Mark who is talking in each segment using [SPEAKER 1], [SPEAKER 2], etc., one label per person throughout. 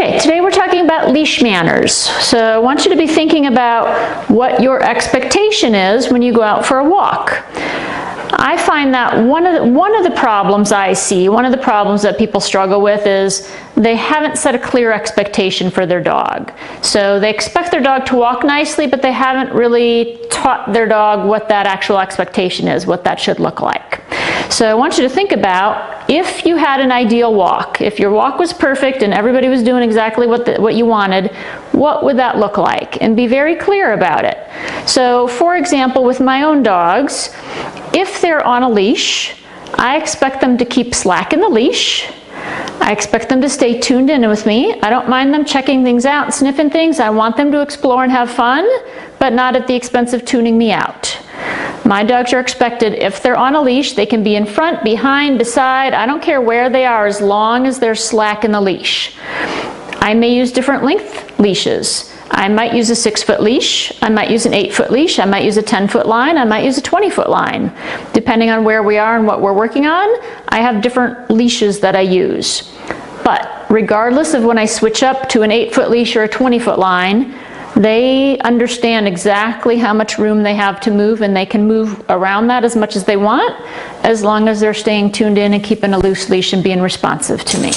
[SPEAKER 1] Okay, today we're talking about leash manners. So I want you to be thinking about what your expectation is when you go out for a walk. I find that one of the problems I see, one of the problems that people struggle with is they haven't set a clear expectation for their dog. So they expect their dog to walk nicely, but they haven't really taught their dog what that actual expectation is, what that should look like. So I want you to think about if you had an ideal walk, if your walk was perfect and everybody was doing exactly what you wanted, what would that look like? And be very clear about it. So for example, with my own dogs, if they're on a leash, I expect them to keep slack in the leash. I expect them to stay tuned in with me. I don't mind them checking things out, sniffing things. I want them to explore and have fun, but not at the expense of tuning me out. My dogs are expected, if they're on a leash, they can be in front, behind, beside. I don't care where they are as long as they're slack in the leash. I may use different length leashes. I might use a 6-foot leash, I might use an 8-foot leash, I might use a 10-foot line, I might use a 20-foot line. Depending on where we are and what we're working on, I have different leashes that I use. But regardless of when I switch up to an 8-foot leash or a 20-foot line, they understand exactly how much room they have to move, and they can move around that as much as they want, as long as they're staying tuned in and keeping a loose leash and being responsive to me.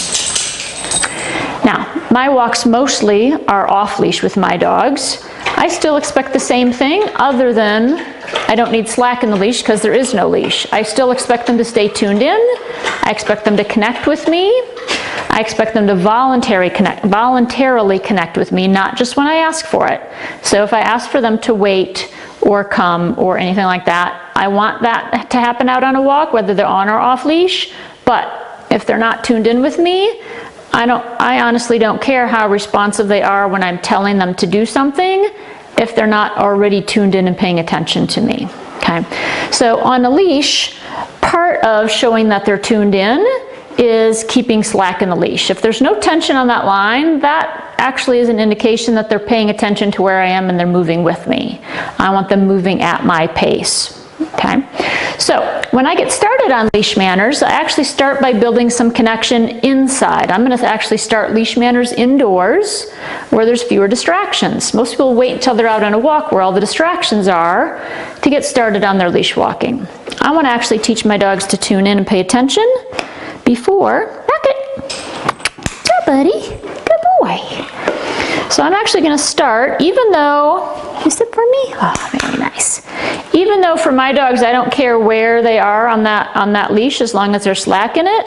[SPEAKER 1] Now, my walks mostly are off leash with my dogs. I still expect the same thing, other than I don't need slack in the leash because there is no leash. I still expect them to stay tuned in. I expect them to connect with me. I expect them to voluntarily connect with me, not just when I ask for it. So if I ask for them to wait or come or anything like that, I want that to happen out on a walk, whether they're on or off leash. But if they're not tuned in with me, I honestly don't care how responsive they are when I'm telling them to do something if they're not already tuned in and paying attention to me. Okay? So on a leash, part of showing that they're tuned in is keeping slack in the leash. If there's no tension on that line, that actually is an indication that they're paying attention to where I am and they're moving with me. I want them moving at my pace. Okay? So when I get started on leash manners, I actually start by building some connection inside. I'm going to actually start leash manners indoors where there's fewer distractions. Most people wait until they're out on a walk where all the distractions are to get started on their leash walking. I want to actually teach my dogs to tune in and pay attention before, Rocket, good buddy, good boy. So I'm actually going to start, even though, you sit for me? Oh, very nice. Even though for my dogs, I don't care where they are on that leash as long as they're slack in it,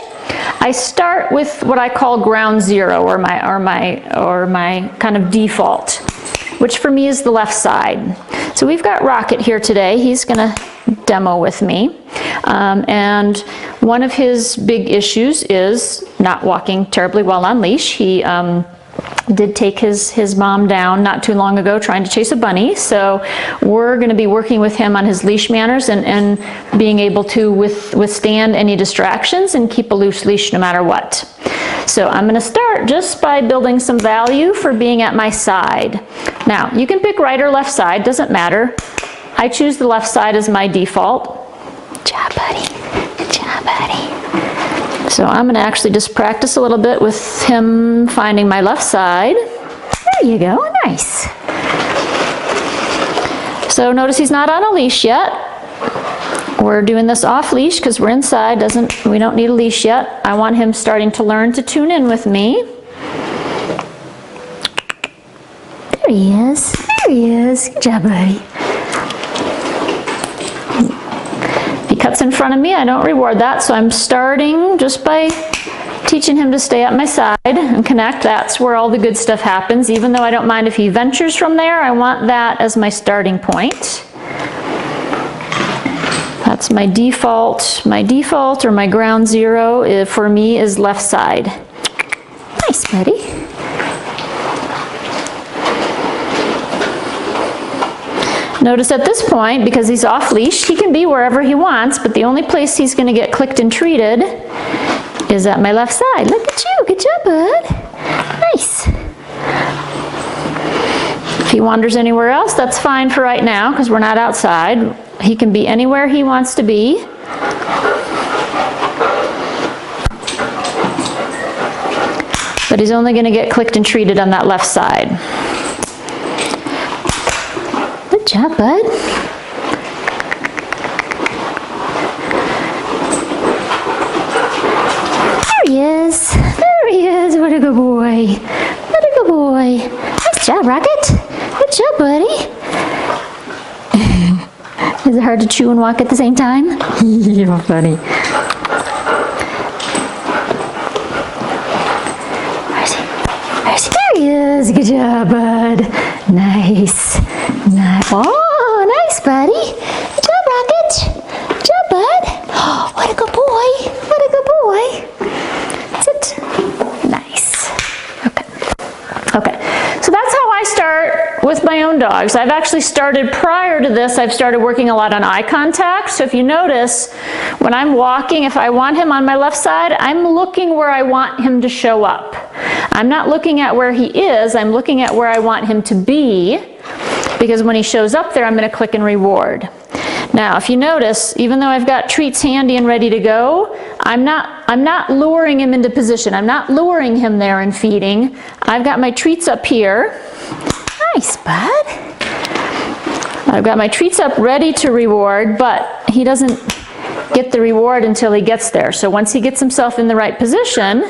[SPEAKER 1] I start with what I call ground zero, or my kind of default, which for me is the left side. So we've got Rocket here today. He's going to demo with me. And one of his big issues is not walking terribly well on leash. He did take his mom down not too long ago trying to chase a bunny. So we're going to be working with him on his leash manners and being able to withstand any distractions and keep a loose leash no matter what. So I'm going to start just by building some value for being at my side. Now, you can pick right or left side, doesn't matter. I choose the left side as my default. Good job, buddy. Good job, buddy. So I'm going to actually just practice a little bit with him finding my left side. There you go. Nice. So notice he's not on a leash yet. We're doing this off leash because we're inside. We don't need a leash yet. I want him starting to learn to tune in with me. There he is. There he is. Good job, buddy. If he cuts in front of me, I don't reward that. So I'm starting just by teaching him to stay at my side and connect. That's where all the good stuff happens. Even though I don't mind if he ventures from there, I want that as my starting point. That's my default. My default, or my ground zero, for me is left side. Nice, buddy. Notice at this point, because he's off leash, he can be wherever he wants, but the only place he's going to get clicked and treated is at my left side. Look at you. Good job, bud. Nice. If he wanders anywhere else, that's fine for right now because we're not outside. He can be anywhere he wants to be. But but he's only going to get clicked and treated on that left side. Good job, bud. There he is. There he is. What a good boy. What a good boy. Nice job, Rocket. Good job, buddy. Is it hard to chew and walk at the same time? You're funny. There he is. Good job, bud. Nice. Nice. Oh, nice, buddy. Good job, Rocket. Good job, bud. Oh, what a good boy. What a good boy. Sit. Nice. Okay. Okay. So that's how I start with my own dogs. I've actually started prior to this, I've started working a lot on eye contact. So if you notice, when I'm walking, if I want him on my left side, I'm looking where I want him to show up. I'm not looking at where he is, I'm looking at where I want him to be, because when he shows up there, I'm going to click and reward. Now, if you notice, even though I've got treats handy and ready to go, I'm not luring him into position. I'm not luring him there and feeding. I've got my treats up here. Nice, bud. I've got my treats up ready to reward, but he doesn't get the reward until he gets there. So once he gets himself in the right position,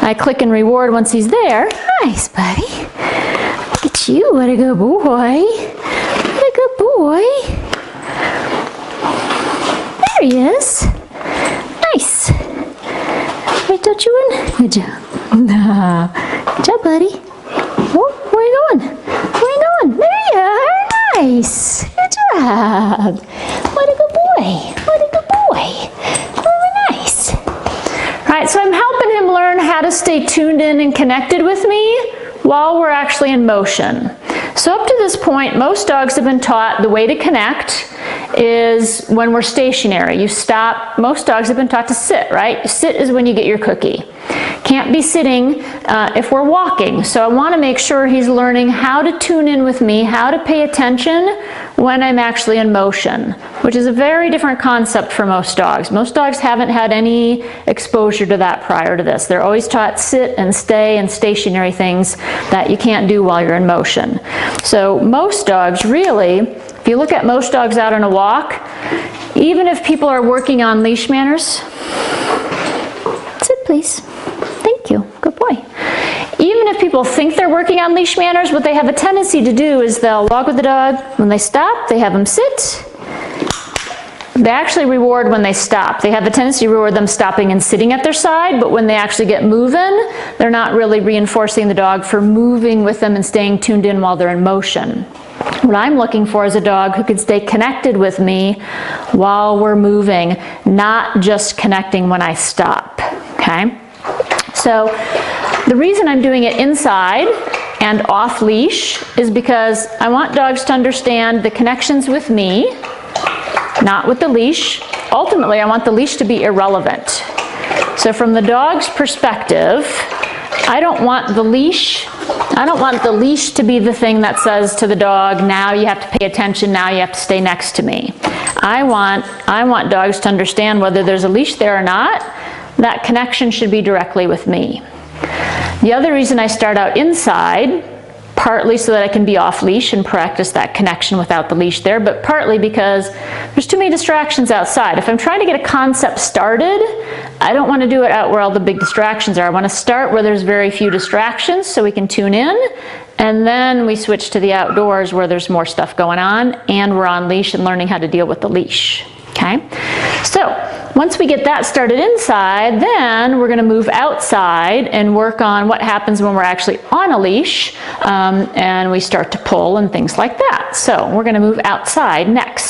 [SPEAKER 1] I click and reward once he's there. Nice, buddy. Look at you. What a good boy. What a good boy. There he is. Nice. Right, don't you win? Good job. Good job, buddy. Oh, where are you going? Where are you going? There you are. Nice. Good job. What a good boy. What a good boy. Very nice. All right, so I'm helping him learn how to stay tuned in and connected with me while we're actually in motion. So up to this point, most dogs have been taught the way to connect is when we're stationary. You stop. Most dogs have been taught to sit, right? Sit is when you get your cookie. Can't be sitting if we're walking. So I want to make sure he's learning how to tune in with me, how to pay attention when I'm actually in motion, which is a very different concept for most dogs. Most dogs haven't had any exposure to that prior to this. They're always taught sit and stay and stationary things that you can't do while you're in motion. So most dogs really, if you look at most dogs out on a walk, even if people are working on leash manners, sit please. Thank you. Good boy. Even if people think they're working on leash manners, what they have a tendency to do is they'll walk with the dog. When they stop, they have them sit. They actually reward when they stop. They have a tendency to reward them stopping and sitting at their side, but when they actually get moving, they're not really reinforcing the dog for moving with them and staying tuned in while they're in motion. What I'm looking for is a dog who can stay connected with me while we're moving, not just connecting when I stop, okay? So the reason I'm doing it inside and off leash is because I want dogs to understand the connections with me, not with the leash. Ultimately, I want the leash to be irrelevant. So from the dog's perspective, I don't want the leash to be the thing that says to the dog, now you have to pay attention, now you have to stay next to me. I want dogs to understand whether there's a leash there or not, that connection should be directly with me. The other reason I start out inside, partly so that I can be off leash and practice that connection without the leash there, but partly because there's too many distractions outside. If I'm trying to get a concept started, I don't want to do it out where all the big distractions are. I want to start where there's very few distractions so we can tune in, and then we switch to the outdoors where there's more stuff going on and we're on leash and learning how to deal with the leash. Okay, so once we get that started inside, then we're going to move outside and work on what happens when we're actually on a leash and we start to pull and things like that. So we're going to move outside next.